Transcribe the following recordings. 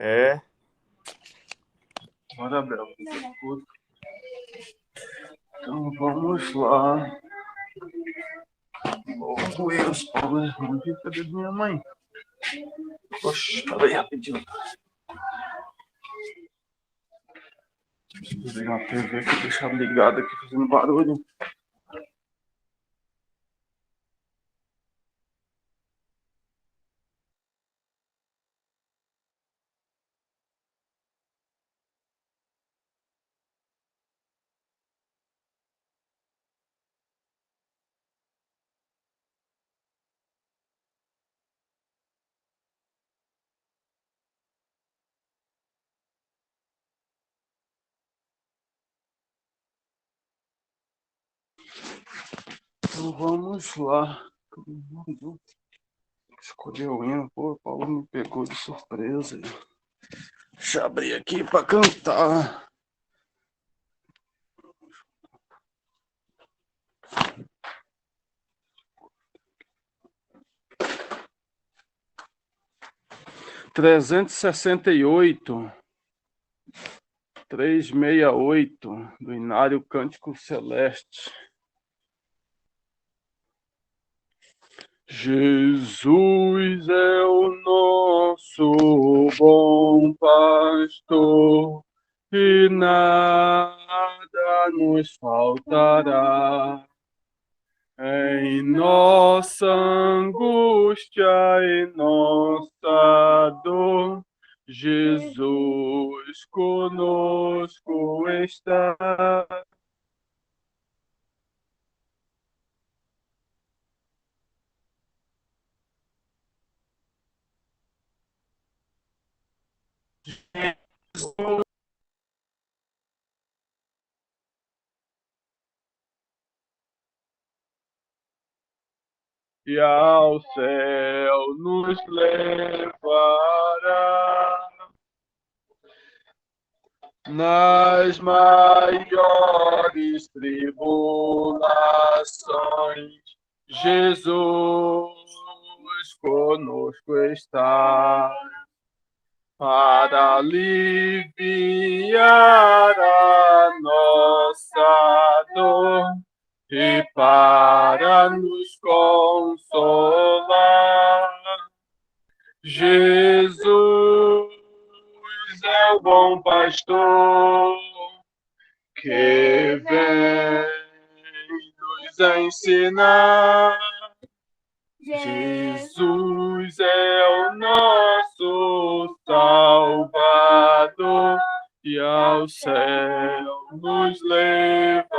É. Bora, Bel. Então vamos lá. Logo eu, Paulo. Cadê minha mãe? Oxe, peraí rapidinho. Vou ligar a TV aqui, deixar ligada aqui fazendo barulho. Então vamos lá. Escolheu o hino. Pô, o Paulo me pegou de surpresa. Deixa eu abrir aqui pra cantar. Trezentos e 368 do Inário Cântico Celeste. Jesus é o nosso bom pastor e nada nos faltará. Em nossa angústia e nossa dor, Jesus conosco está. E ao céu nos levará. Nas maiores tribulações, Jesus conosco está para aliviar a nossa dor e para nos consolar. Jesus é o bom pastor que vem nos ensinar. Jesus é o nosso Salvador e ao céu nos levará.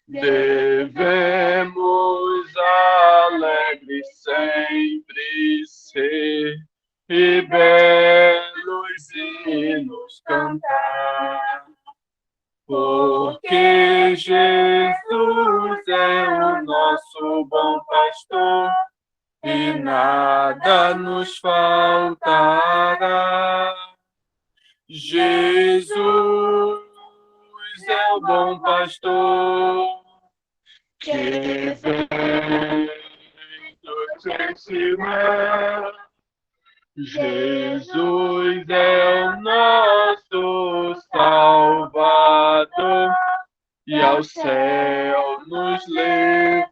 Devemos alegres sempre ser e belos hinos cantar, porque Jesus é o nosso bom pastor e nada nos faltará. Jesus é o bom pastor que vem nos ensinar. Jesus é o nosso Salvador e ao céu nos levará.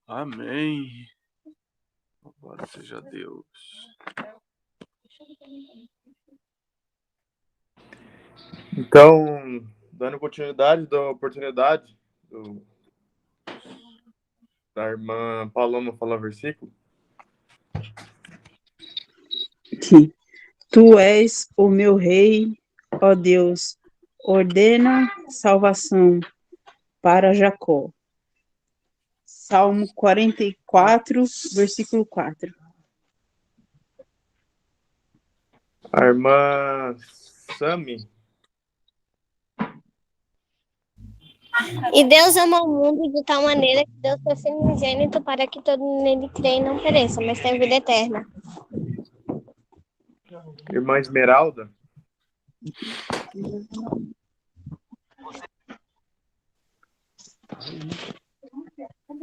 Amém. Louvado seja Deus. Então, dando continuidade da oportunidade da irmã Paloma falar versículo. Tu és o meu rei, ó Deus, ordena salvação para Jacó. Salmo 44, versículo 4. A irmã Sami. E Deus ama o mundo de tal maneira que deu seu Filho unigênito para que todo nele crê e não pereça, mas tenha vida eterna. Irmã Esmeralda.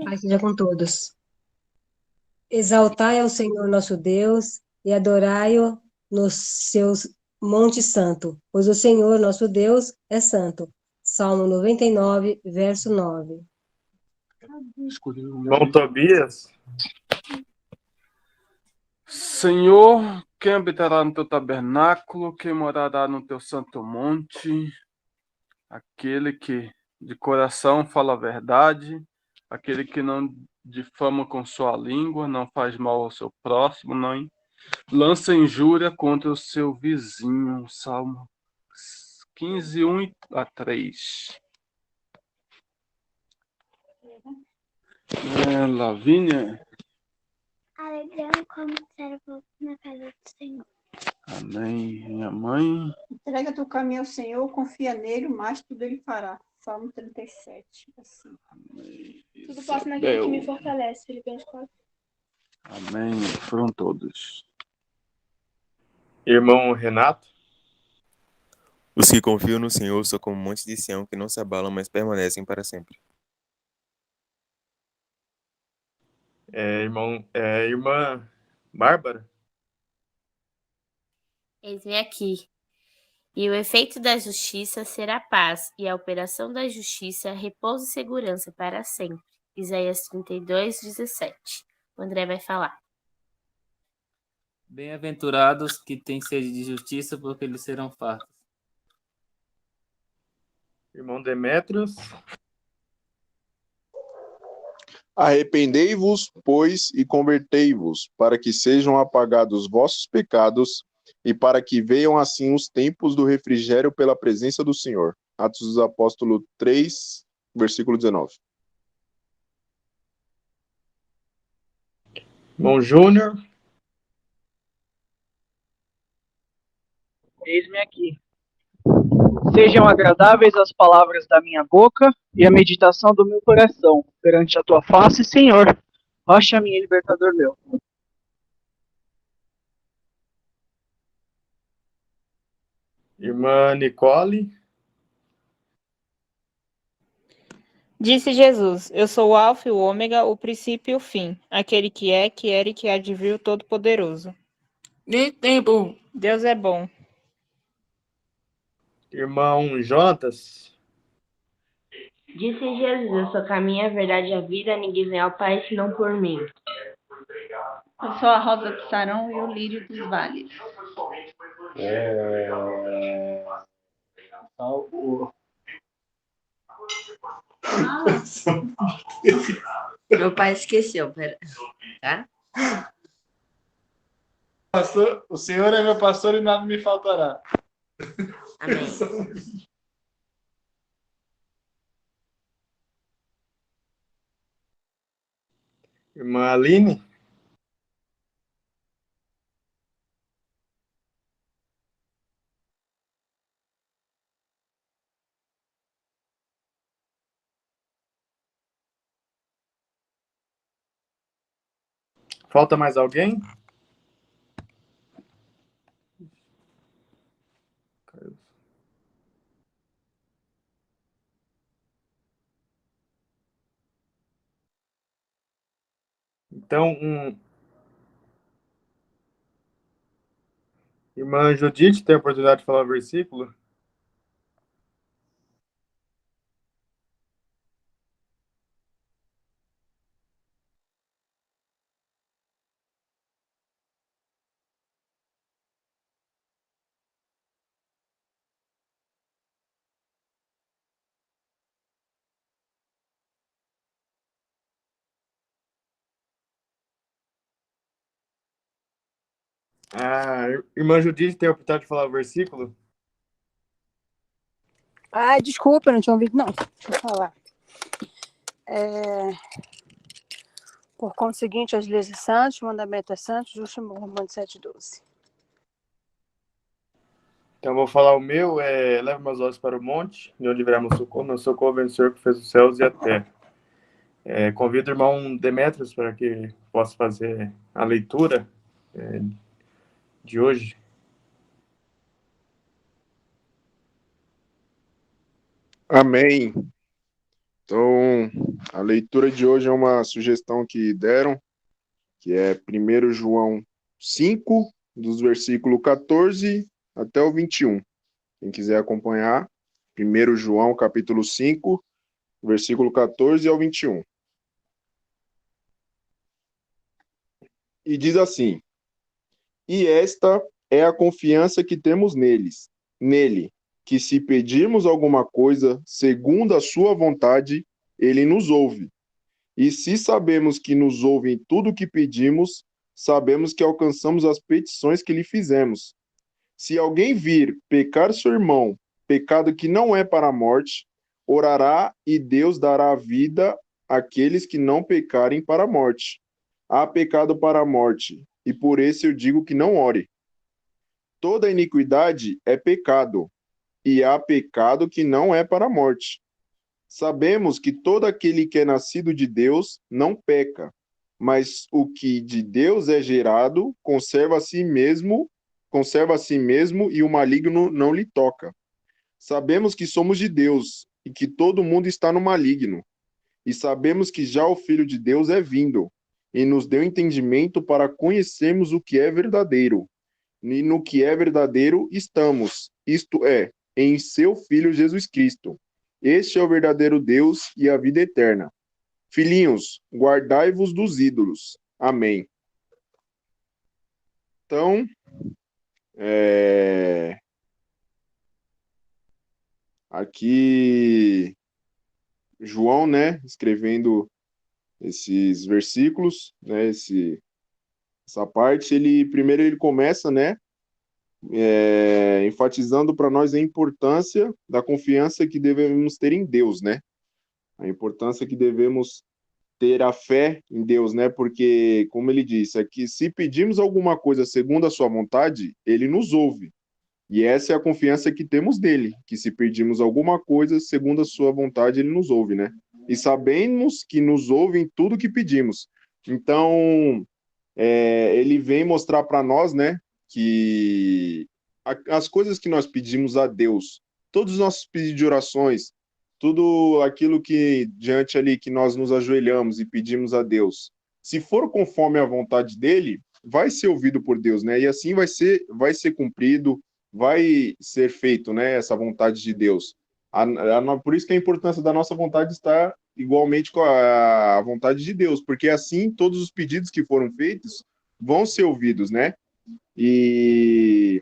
Paz seja com todos. Exaltai ao Senhor nosso Deus e adorai-o nos seus montes santos, pois o Senhor nosso Deus é santo. Salmo 99, verso 9. Irmão Tobias. Senhor, quem habitará no teu tabernáculo, quem morará no teu santo monte? Aquele que de coração fala a verdade, aquele que não difama com sua língua, não faz mal ao seu próximo, não lança injúria contra o seu vizinho. Salmo 15, 1 a 3. Lavínia. Alegrando como servo na casa do Senhor. Amém. Minha mãe. Entrega teu caminho ao Senhor, confia nele, o mais tudo ele fará. Salmo 37. Assim. Amém. Tudo posso naquele que me fortalece. Filipenses 4. Amém. Foram todos. Irmão Renato. Os que confiam no Senhor são como um monte de Sião que não se abalam, mas permanecem para sempre. Irmã Bárbara. Eis-me aqui. E o efeito da justiça será paz, e a operação da justiça repouso e segurança para sempre. Isaías 32, 17. O André vai falar. Bem-aventurados que têm sede de justiça, porque eles serão fartos. Irmão Demétrios. Arrependei-vos, pois, e convertei-vos, para que sejam apagados vossos pecados, e para que venham assim os tempos do refrigério pela presença do Senhor. Atos dos Apóstolos 3, versículo 19. Irmão Júnior. Eis-me aqui. Sejam agradáveis as palavras da minha boca e a meditação do meu coração perante a tua face, Senhor, rocha minha e libertador meu. Irmã Nicole. Disse Jesus: Eu sou o Alfa e o Ômega, o princípio e o fim, aquele que é, que era e que há de vir, o Todo-Poderoso. Nem tempo. Deus é bom. Irmão Jonatas. Disse Jesus: Eu sou o caminho, a verdade e a vida, ninguém vem ao Pai senão por mim. Eu sou a rosa de Sarão e o lírio dos vales. Meu pai esqueceu, pera. Tá? Pastor, o Senhor é meu pastor e nada me faltará. Amém. Irmã Aline. Falta mais alguém? Então, Irmã Judite tem a oportunidade de falar o versículo? Irmã Judite tem a oportunidade de falar o versículo? Desculpa, não tinha ouvido, não. Deixa eu falar. Por conseguinte, as leis são santas, o mandamento é santo, justo Romano 7,12. Então, eu vou falar o meu. Leva meus olhos para o monte, de onde virá meu socorro. Meu socorro vem do Senhor que fez os céus e a terra. Convido o irmão Demétrios para que possa fazer a leitura de hoje. Amém. Então, a leitura de hoje é uma sugestão que deram que é 1 João 5, dos versículos 14 até o 21. Quem quiser acompanhar, 1 João, capítulo 5, versículo 14 ao 21. E diz assim: E esta é a confiança que temos nele, que se pedirmos alguma coisa segundo a sua vontade, ele nos ouve. E se sabemos que nos ouve em tudo o que pedimos, sabemos que alcançamos as petições que lhe fizemos. Se alguém vir pecar seu irmão, pecado que não é para a morte, orará e Deus dará vida àqueles que não pecarem para a morte. Há pecado para a morte, e por isso eu digo que não ore. Toda iniquidade é pecado, e há pecado que não é para a morte. Sabemos que todo aquele que é nascido de Deus não peca, mas o que de Deus é gerado conserva a si mesmo e o maligno não lhe toca. Sabemos que somos de Deus e que todo mundo está no maligno. E sabemos que já o Filho de Deus é vindo e nos deu entendimento para conhecermos o que é verdadeiro. E no que é verdadeiro estamos, isto é, em seu Filho Jesus Cristo. Este é o verdadeiro Deus e a vida eterna. Filhinhos, guardai-vos dos ídolos. Amém. Então, aqui João, né, escrevendo esses versículos, né, essa parte, primeiro ele começa, né, enfatizando para nós a importância da confiança que devemos ter em Deus, né, a importância que devemos ter a fé em Deus, né, porque, como ele disse, é que se pedirmos alguma coisa segundo a sua vontade, ele nos ouve. E essa é a confiança que temos dele, que se pedirmos alguma coisa segundo a sua vontade, ele nos ouve, né? E sabemos que nos ouve em tudo que pedimos. Então, ele vem mostrar para nós, né, que as coisas que nós pedimos a Deus, todos os nossos pedidos de orações, tudo aquilo que diante ali que nós nos ajoelhamos e pedimos a Deus, se for conforme a vontade dele, vai ser ouvido por Deus, né? E assim vai ser cumprido, vai ser feito, né, essa vontade de Deus. Por isso que a importância da nossa vontade está igualmente com a vontade de Deus, porque assim todos os pedidos que foram feitos vão ser ouvidos, né? E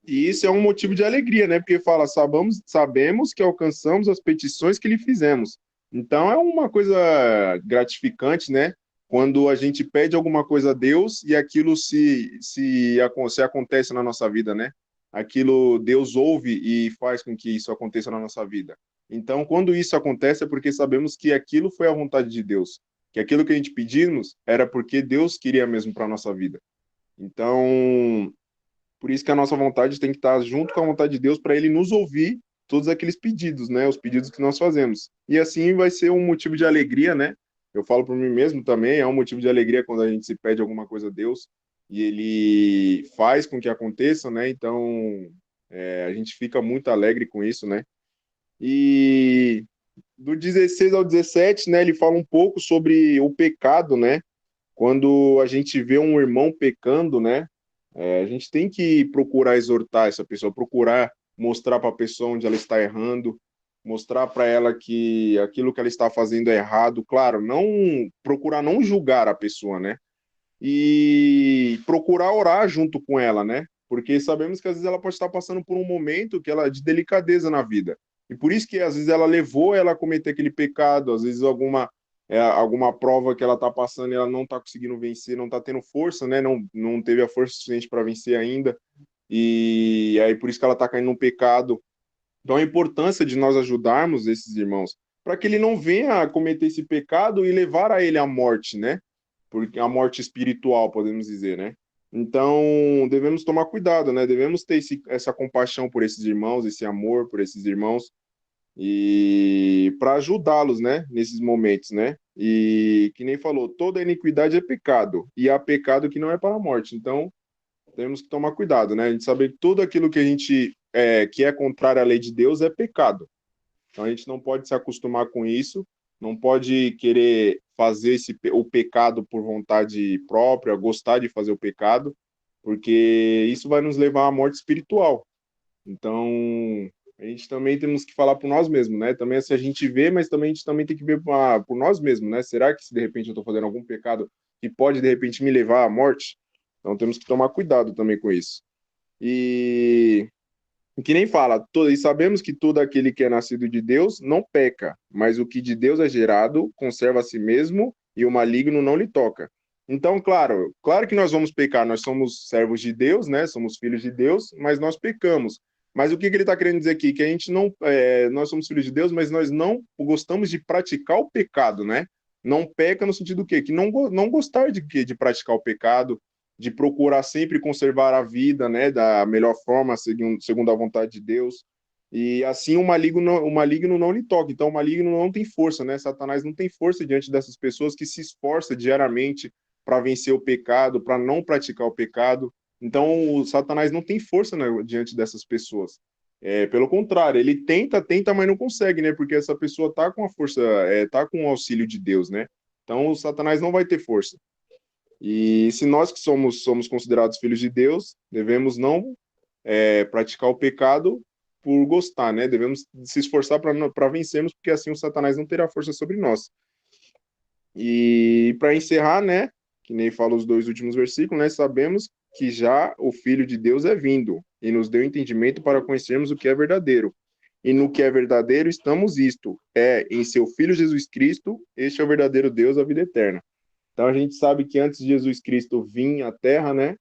isso é um motivo de alegria, né? Porque fala, sabemos que alcançamos as petições que lhe fizemos. Então é uma coisa gratificante, né? Quando a gente pede alguma coisa a Deus e aquilo se acontece na nossa vida, né? Aquilo Deus ouve e faz com que isso aconteça na nossa vida. Então, quando isso acontece é porque sabemos que aquilo foi a vontade de Deus, que aquilo que a gente pedimos era porque Deus queria mesmo para a nossa vida. Então, por isso que a nossa vontade tem que estar junto com a vontade de Deus para ele nos ouvir todos aqueles pedidos, né? Os pedidos que nós fazemos. E assim vai ser um motivo de alegria, né? Eu falo para mim mesmo também, é um motivo de alegria quando a gente se pede alguma coisa a Deus e ele faz com que aconteça, né? Então, a gente fica muito alegre com isso, né? E do 16 ao 17, né, ele fala um pouco sobre o pecado, né? Quando a gente vê um irmão pecando, né? A gente tem que procurar exortar essa pessoa, procurar mostrar para a pessoa onde ela está errando, mostrar para ela que aquilo que ela está fazendo é errado. Claro, procurar não julgar a pessoa, né? E procurar orar junto com ela, né? Porque sabemos que às vezes ela pode estar passando por um momento de delicadeza na vida. E por isso que às vezes ela levou ela a cometer aquele pecado, às vezes alguma prova que ela está passando e ela não está conseguindo vencer, não está tendo força, né? Não teve a força suficiente para vencer ainda. E aí por isso que ela está caindo num pecado. Então a importância de nós ajudarmos esses irmãos para que ele não venha a cometer esse pecado e levar a ele à morte, né? Porque a morte espiritual, podemos dizer, né? Então, devemos tomar cuidado, né? Devemos ter essa compaixão por esses irmãos, esse amor por esses irmãos, e para ajudá-los, né? Nesses momentos, né? E, que nem falou, toda iniquidade é pecado, e há pecado que não é para a morte. Então, temos que tomar cuidado, né? A gente sabe que tudo aquilo que a gente que é contrário à lei de Deus é pecado. Então, a gente não pode se acostumar com isso, não pode querer fazer o pecado por vontade própria, gostar de fazer o pecado, porque isso vai nos levar à morte espiritual. Então, a gente também temos que falar por nós mesmos, né? Também se a gente vê, mas também a gente também tem que ver por nós mesmos, né? Será que se de repente eu estou fazendo algum pecado que pode de repente me levar à morte? Então temos que tomar cuidado também com isso. E que nem fala, e sabemos que todo aquele que é nascido de Deus não peca, mas o que de Deus é gerado conserva a si mesmo e o maligno não lhe toca. Então, claro que nós vamos pecar, nós somos servos de Deus, né? Somos filhos de Deus, mas nós pecamos. Mas o que ele está querendo dizer aqui? Que a gente não, nós somos filhos de Deus, mas nós não gostamos de praticar o pecado, né? Não peca no sentido do quê? Que não gostar de praticar o pecado, de procurar sempre conservar a vida, né, da melhor forma, segundo a vontade de Deus. E assim o maligno não lhe toca. Então o maligno não tem força, né? Satanás não tem força diante dessas pessoas que se esforçam diariamente para vencer o pecado, para não praticar o pecado. Então o Satanás não tem força, né, diante dessas pessoas. Pelo contrário, ele tenta, mas não consegue, né? Porque essa pessoa está com a força, está com o auxílio de Deus, né? Então o Satanás não vai ter força. E se nós que somos considerados filhos de Deus, devemos não praticar o pecado por gostar, né? Devemos se esforçar para vencermos, porque assim o Satanás não terá força sobre nós. E para encerrar, né? Que nem fala os 2 últimos versículos, né? Sabemos que já o Filho de Deus é vindo e nos deu entendimento para conhecermos o que é verdadeiro. E no que é verdadeiro estamos em seu Filho Jesus Cristo, este é o verdadeiro Deus, a vida eterna. Então a gente sabe que antes de Jesus Cristo vir à Terra, né,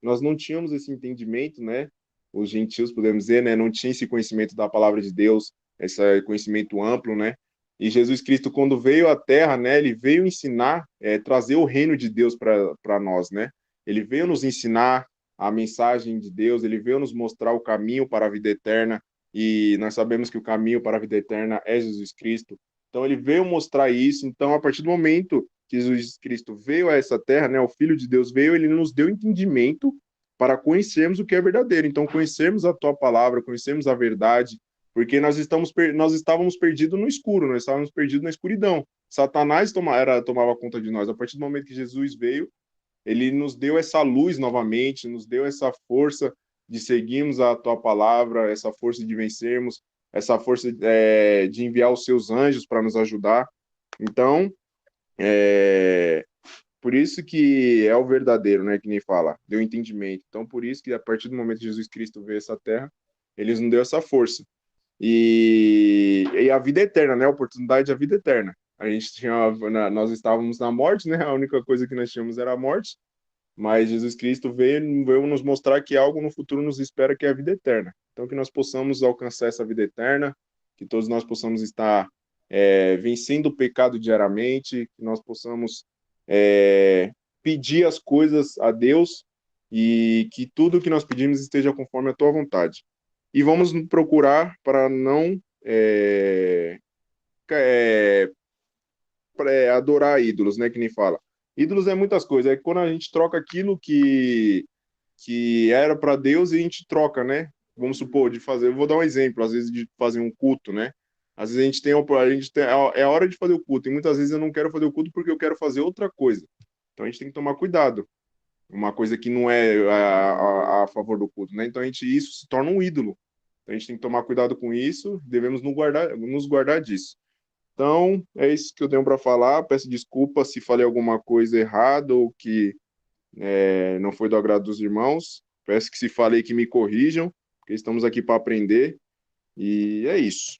nós não tínhamos esse entendimento, né? Os gentios, podemos dizer, né, não tinham esse conhecimento da palavra de Deus, esse conhecimento amplo, né? E Jesus Cristo, quando veio à Terra, né, ele veio ensinar, trazer o reino de Deus para nós, né? Ele veio nos ensinar a mensagem de Deus, ele veio nos mostrar o caminho para a vida eterna, e nós sabemos que o caminho para a vida eterna é Jesus Cristo. Então ele veio mostrar isso. Então, a partir do momento que Jesus Cristo veio a essa terra, né, o Filho de Deus veio, ele nos deu entendimento para conhecermos o que é verdadeiro. Então, conhecermos a tua palavra, conhecermos a verdade, porque nós estávamos perdidos no escuro, nós estávamos perdidos na escuridão. Satanás tomava conta de nós. A partir do momento que Jesus veio, ele nos deu essa luz novamente, nos deu essa força de seguirmos a tua palavra, essa força de vencermos, essa força de enviar os seus anjos para nos ajudar. Então, por isso que é o verdadeiro, né, que nem fala, deu entendimento. Então, por isso que a partir do momento que Jesus Cristo veio a essa terra, ele nos deu essa força. E a vida eterna, né, a oportunidade da vida eterna. Nós estávamos na morte, né, a única coisa que nós tínhamos era a morte, mas Jesus Cristo veio nos mostrar que algo no futuro nos espera, que é a vida eterna. Então, que nós possamos alcançar essa vida eterna, que todos nós possamos estar vencendo o pecado diariamente, que nós possamos pedir as coisas a Deus e que tudo que nós pedimos esteja conforme a tua vontade. E vamos procurar para não adorar ídolos, né, que nem fala. Ídolos é muitas coisas, é quando a gente troca aquilo que era para Deus e a gente troca, né? Vamos supor, eu vou dar um exemplo, às vezes de fazer um culto, né? Às vezes é a hora de fazer o culto, e muitas vezes eu não quero fazer o culto porque eu quero fazer outra coisa. Então a gente tem que tomar cuidado. Uma coisa que não é a favor do culto, né? Então isso se torna um ídolo. Então a gente tem que tomar cuidado com isso, devemos nos guardar disso. Então, é isso que eu tenho para falar. Peço desculpa se falei alguma coisa errada ou que não foi do agrado dos irmãos. Peço que se falei que me corrijam, porque estamos aqui para aprender. E é isso.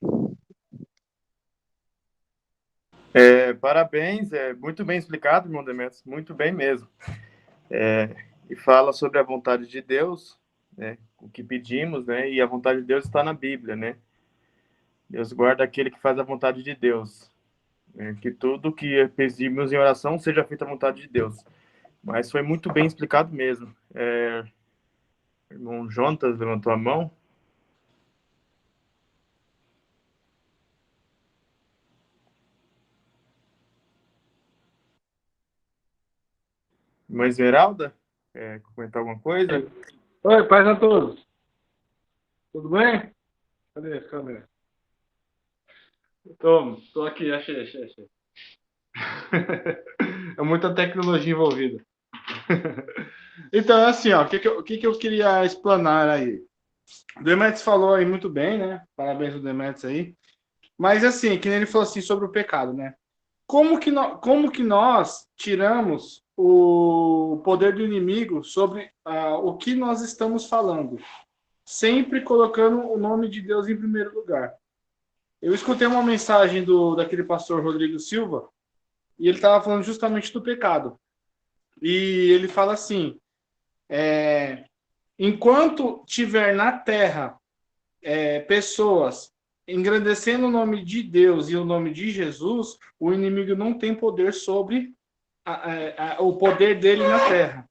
Parabéns, muito bem explicado, irmão Demetrios, muito bem mesmo. E fala sobre a vontade de Deus, né, o que pedimos, né, e a vontade de Deus está na Bíblia, né? Deus guarda aquele que faz a vontade de Deus. Que tudo que pedimos em oração seja feita a vontade de Deus. Mas foi muito bem explicado mesmo. Irmão Jonas levantou a mão. Irmã Esmeralda, quer comentar alguma coisa? Oi, paz a todos. Tudo bem? Cadê a câmera? Tô aqui, achei. É muita tecnologia envolvida. Então, é assim, ó, o que eu queria explanar aí? O Demetrius falou aí muito bem, né? Parabéns ao Demetrius aí. Mas, assim, que nem ele falou assim sobre o pecado, né? Como que nós tiramos o poder do inimigo sobre o que nós estamos falando? Sempre colocando o nome de Deus em primeiro lugar. Eu escutei uma mensagem daquele pastor Rodrigo Silva, e ele estava falando justamente do pecado. E ele fala assim, enquanto tiver na terra pessoas engrandecendo o nome de Deus e o nome de Jesus, o inimigo não tem poder sobre o poder dele na terra.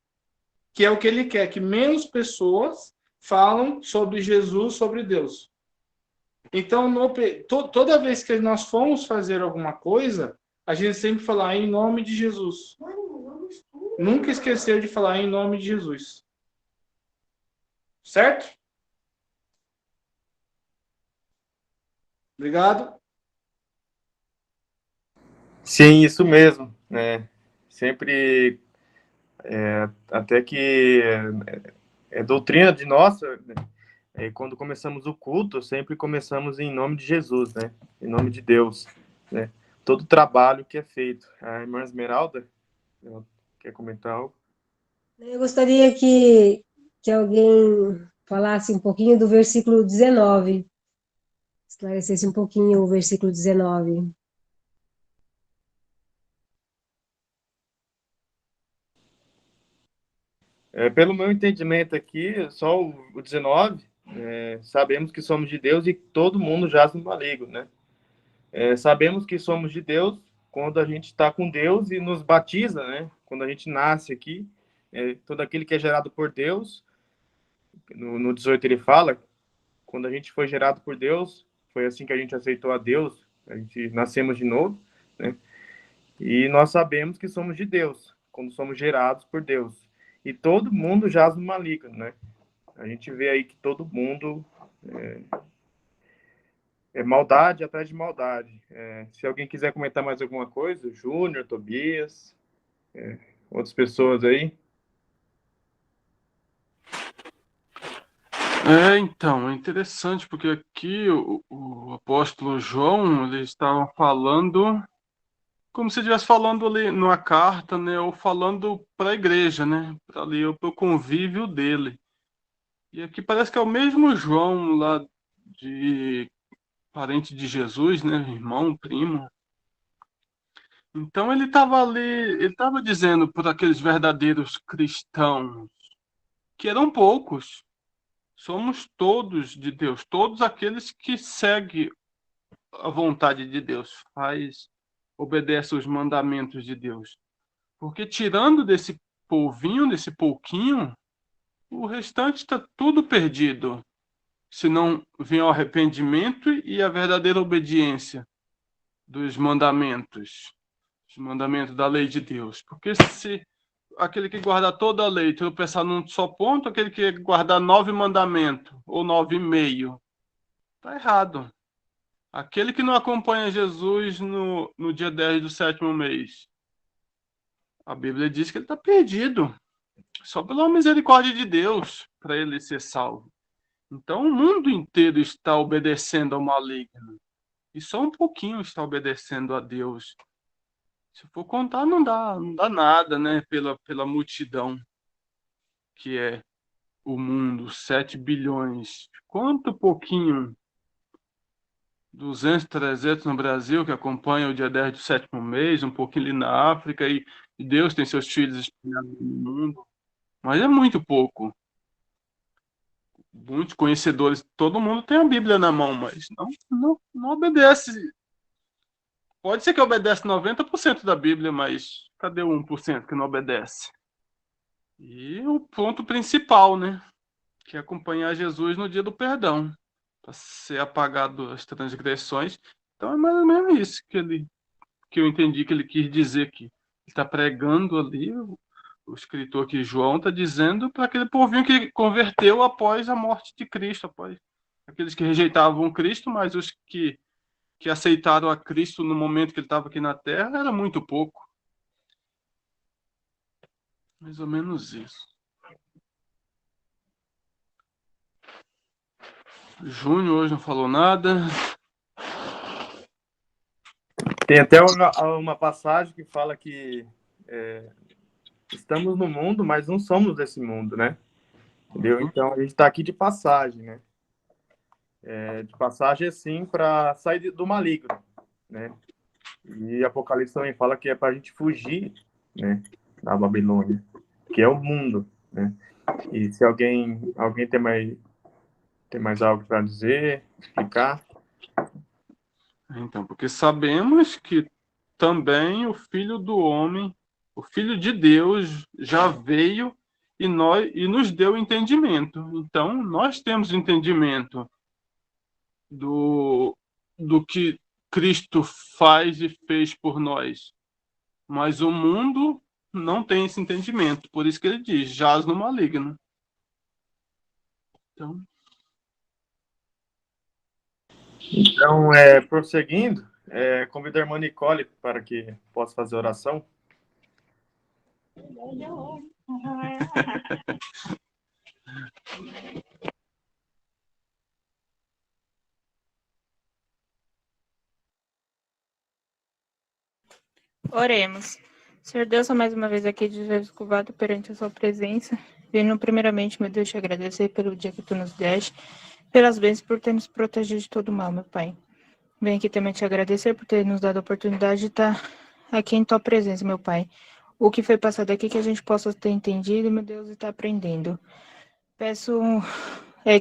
Que é o que ele quer, que menos pessoas falam sobre Jesus, sobre Deus. Então, toda vez que nós formos fazer alguma coisa, a gente sempre falar em nome de Jesus. Nunca esquecer de falar em nome de Jesus. Certo? Obrigado. Sim, isso mesmo. Sempre, até que é doutrina de nossa, né? Quando começamos o culto, sempre começamos em nome de Jesus, né? Em nome de Deus, né? Todo trabalho que é feito. A irmã Esmeralda, ela quer comentar algo? Eu gostaria que alguém falasse um pouquinho do versículo 19, esclarecesse um pouquinho o versículo 19. Pelo meu entendimento aqui, só o 19, sabemos que somos de Deus e todo mundo jaz no maligno, né? Sabemos que somos de Deus quando a gente está com Deus e nos batiza, né? Quando a gente nasce aqui, todo aquele que é gerado por Deus, no 18 ele fala, quando a gente foi gerado por Deus, foi assim que a gente aceitou a Deus, a gente nascemos de novo, né? E nós sabemos que somos de Deus, quando somos gerados por Deus. E todo mundo jaz no maligno, né? A gente vê aí que todo mundo é maldade atrás de maldade. Se alguém quiser comentar mais alguma coisa, Júnior, Tobias, outras pessoas aí. Então, é interessante, porque aqui o apóstolo João, ele estava falando como se estivesse falando ali numa carta, né, ou falando para a igreja, né, para ali, para o convívio dele. E aqui parece que é o mesmo João lá, de parente de Jesus, né, irmão, primo. Então ele estava ali, ele estava dizendo para aqueles verdadeiros cristãos, que eram poucos, somos todos de Deus, todos aqueles que seguem a vontade de Deus, obedece os mandamentos de Deus. Porque tirando desse polvinho, desse pouquinho, o restante está tudo perdido. Se não vem o arrependimento e a verdadeira obediência dos mandamentos da lei de Deus. Porque se aquele que guarda toda a lei tropeçar num só ponto, aquele que guardar 9 mandamentos, ou 9,5, está errado. Aquele que não acompanha Jesus no dia 10 do 7º mês, a Bíblia diz que ele está perdido. Só pela misericórdia de Deus para ele ser salvo. Então o mundo inteiro está obedecendo ao maligno. E só um pouquinho está obedecendo a Deus. Se for contar, não dá nada, né? Pela multidão que é o mundo, 7 bilhões. Quanto pouquinho? 200, 300 no Brasil, que acompanha o dia 10 do 7º mês, um pouquinho ali na África, e Deus tem seus filhos espalhados no mundo. Mas é muito pouco. Muitos conhecedores, todo mundo tem a Bíblia na mão, mas não obedece. Pode ser que obedece 90% da Bíblia, mas cadê o 1% que não obedece? E o ponto principal, né? Que é acompanhar Jesus no dia do perdão, para ser apagado as transgressões. Então é mais ou menos isso que eu entendi que ele quis dizer aqui. Ele está pregando ali, o escritor aqui, João, está dizendo para aquele povinho que converteu após a morte de Cristo, após aqueles que rejeitavam Cristo, mas os que que aceitaram a Cristo no momento que ele estava aqui na Terra era muito pouco. Mais ou menos isso. Júnior hoje não falou nada. Tem até uma passagem que fala que estamos no mundo, mas não somos desse mundo, né? Entendeu? Então, a gente está aqui de passagem, né? De passagem, assim, para sair do maligno, né? E Apocalipse também fala que é para a gente fugir, né, da Babilônia, que é o mundo, né? E se alguém tem mais algo para dizer, explicar? Então, porque sabemos que também o Filho do Homem, o Filho de Deus, já veio e nos deu entendimento. Então, nós temos entendimento do que Cristo faz e fez por nós. Mas o mundo não tem esse entendimento. Por isso que ele diz, jaz no maligno. Então, prosseguindo, convido a irmã Nicole para que possa fazer oração. Oremos. Senhor Deus, mais uma vez aqui de Jesus curvado perante a sua presença. Venho primeiramente, meu Deus, te agradecer pelo dia que tu nos deste, pelas bênçãos por ter nos protegido de todo mal, meu Pai. Venho aqui também te agradecer por ter nos dado a oportunidade de estar aqui em tua presença, meu Pai. O que foi passado aqui que a gente possa ter entendido, meu Deus, e estar aprendendo. Peço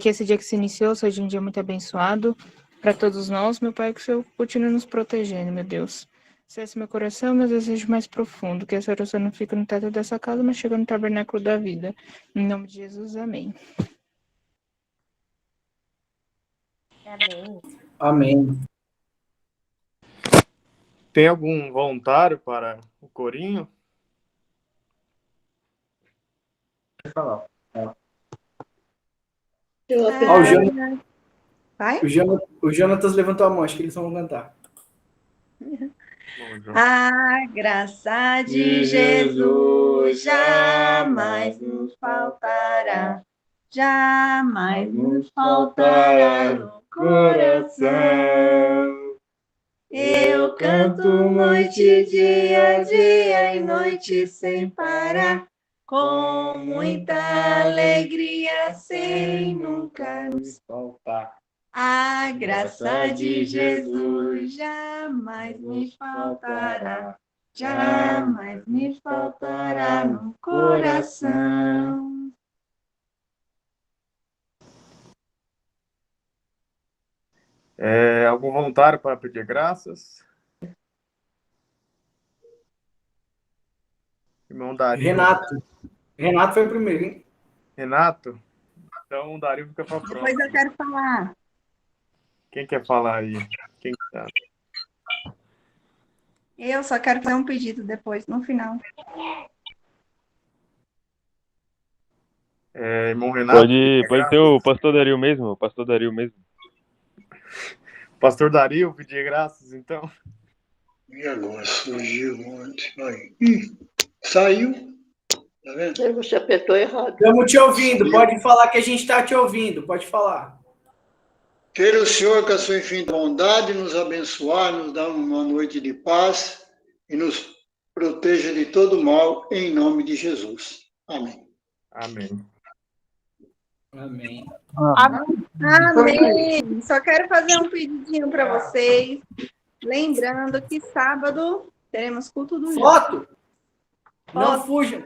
que esse dia que se iniciou seja um dia muito abençoado para todos nós, meu Pai, que o Senhor continue nos protegendo, meu Deus. Cesse meu coração, meu desejo mais profundo, que essa oração não fique no teto dessa casa, mas chegue no tabernáculo da vida. Em nome de Jesus, amém. Amém. Amém. Tem algum voluntário para o corinho? Falar. Vai? O Jonatas levantou a mão, acho que eles vão cantar. A graça de Jesus jamais nos faltará, jamais nos faltará no coração. Eu canto noite, dia e noite sem parar, com muita alegria, sem nunca nos faltar. A graça de Jesus jamais me faltará, jamais me faltará no coração. Algum voluntário para pedir graças? Irmão Dario. Renato foi o primeiro, hein? Renato? Então o Dario fica para a próxima. Depois eu quero falar. Quem quer falar aí? Quem tá? Eu só quero fazer um pedido depois, no final. Irmão Renato? Pode ser o pastor Dario mesmo, Pastor Dario, pedir graças, então. E agora surgiu ontem. Saiu. Tá vendo? Você apertou errado. Estamos te ouvindo, pode falar que a gente está te ouvindo, pode falar. Queira o Senhor, com a sua infinita bondade, nos abençoar, nos dar uma noite de paz e nos proteja de todo mal, em nome de Jesus. Amém. Amém. Amém. Amém. Só quero fazer um pedidinho para vocês. Lembrando que sábado teremos culto do Foto! Não fujam.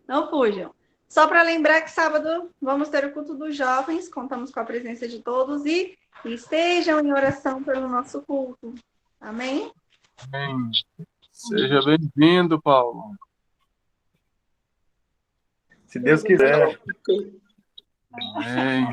Não fujam. Só para lembrar que sábado vamos ter o culto dos jovens, contamos com a presença de todos e estejam em oração pelo nosso culto. Amém? Amém. Seja bem-vindo, Paulo. Se Deus quiser. Amém.